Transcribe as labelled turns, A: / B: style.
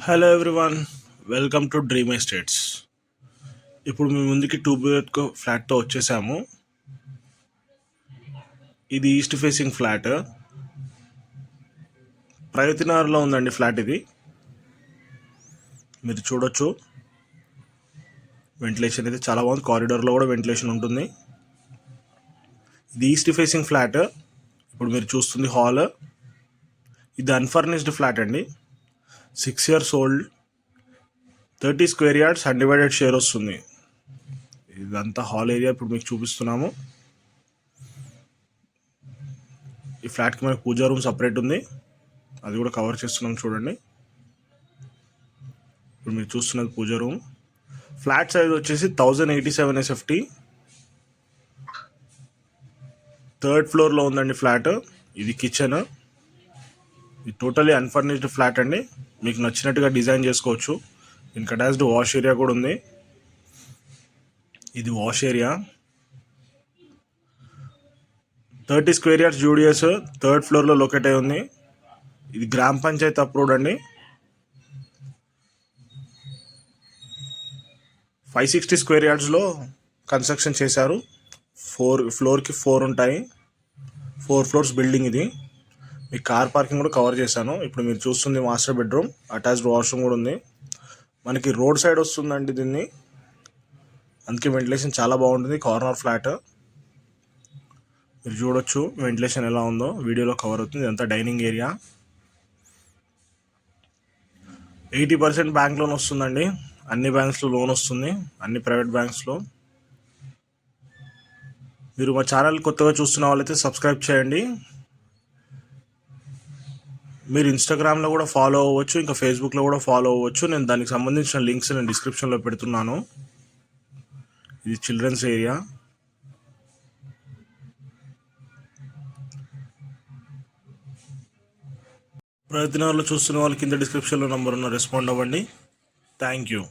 A: Hello everyone, welcome to dream estates. ఇప్పుడు మీ ముందుకి 2 BHK ఫ్లాట్తో వచ్చేసాము. ఇది ఈస్ట్ ఫేసింగ్ ఫ్లాట్, ప్రగతి నగర్లో ఉందండి ఫ్లాట్. ఇది మీరు చూడొచ్చు. వెంటిలేషన్ అయితే చాలా బాగుంది, కారిడార్లో కూడా వెంటిలేషన్ ఉంటుంది. ఇది ఈస్ట్ ఫేసింగ్ ఫ్లాట్. ఇప్పుడు మీరు చూస్తుంది హాల్. ఇది అన్ఫర్నిష్డ్ ఫ్లాట్ అండి, 6 years old, 30 square yards undivided share వస్తుంది. ఇదంతా హాల్ ఏరియా ఇప్పుడు మీకు చూపిస్తున్నాము. ఈ ఫ్లాట్కి మనకి పూజా రూమ్ సపరేట్ ఉంది, అది కూడా కవర్ చేస్తున్నాం చూడండి. ఇప్పుడు మీరు చూస్తున్నది పూజా రూమ్. ఫ్లాట్ సైజ్ వచ్చేసి 1087 SFT. 3rd ఫ్లోర్లో ఉందండి ఫ్లాట్. ఇది కిచెన్. ఇది టోటలీ అన్ఫర్నిష్డ్ ఫ్లాట్ అండి, మీకు నచ్చినట్టుగా డిజైన్ చేసుకోవచ్చు. దీనికి అటాచ్డ్ వాష్ ఏరియా కూడా ఉంది. ఇది wash area. 30 square yards జూడియస్ 3rd ఫ్లోర్లో లొకేట్ అయి ఉంది. ఇది గ్రామ పంచాయతీ అప్రూవ్డ్ అండి. 560 square yardsలో కన్స్ట్రక్షన్ చేశారు. 4 ఫ్లోర్కి 4 ఉంటాయి. 4 floors బిల్డింగ్ ఇది. మీ కార్ పార్కింగ్ కూడా కవర్ చేశాను. ఇప్పుడు మీరు చూస్తుంది మాస్టర్ బెడ్రూమ్, అటాచ్డ్ వాష్రూమ్ కూడా ఉంది. మనకి రోడ్ సైడ్ వస్తుందండి దీన్ని, అందుకే వెంటిలేషన్ చాలా బాగుంటుంది. కార్నర్ ఫ్లాట్ మీరు చూడొచ్చు, వెంటిలేషన్ ఎలా ఉందో వీడియోలో కవర్ అవుతుంది. ఇదంతా డైనింగ్ ఏరియా. 80% బ్యాంక్ లోన్ వస్తుందండి, అన్ని బ్యాంక్స్లో లోన్ వస్తుంది, అన్ని ప్రైవేట్ బ్యాంక్స్లో. మీరు మా ఛానల్ కొత్తగా చూస్తున్న వాళ్ళైతే సబ్స్క్రైబ్ చేయండి. మీరు ఇన్స్టాగ్రామ్లో కూడా ఫాలో అవ్వచ్చు, ఇంకా ఫేస్బుక్లో కూడా ఫాలో అవ్వచ్చు. నేను దానికి సంబంధించిన లింక్స్ నేను డిస్క్రిప్షన్లో పెడుతున్నాను. ఇది చిల్డ్రన్స్ ఏరియా. ప్రయత్నాల్లో చూస్తున్న వాళ్ళు కింద డిస్క్రిప్షన్లో నంబర్ ఉన్న రెస్పాండ్ అవ్వండి. Thank you.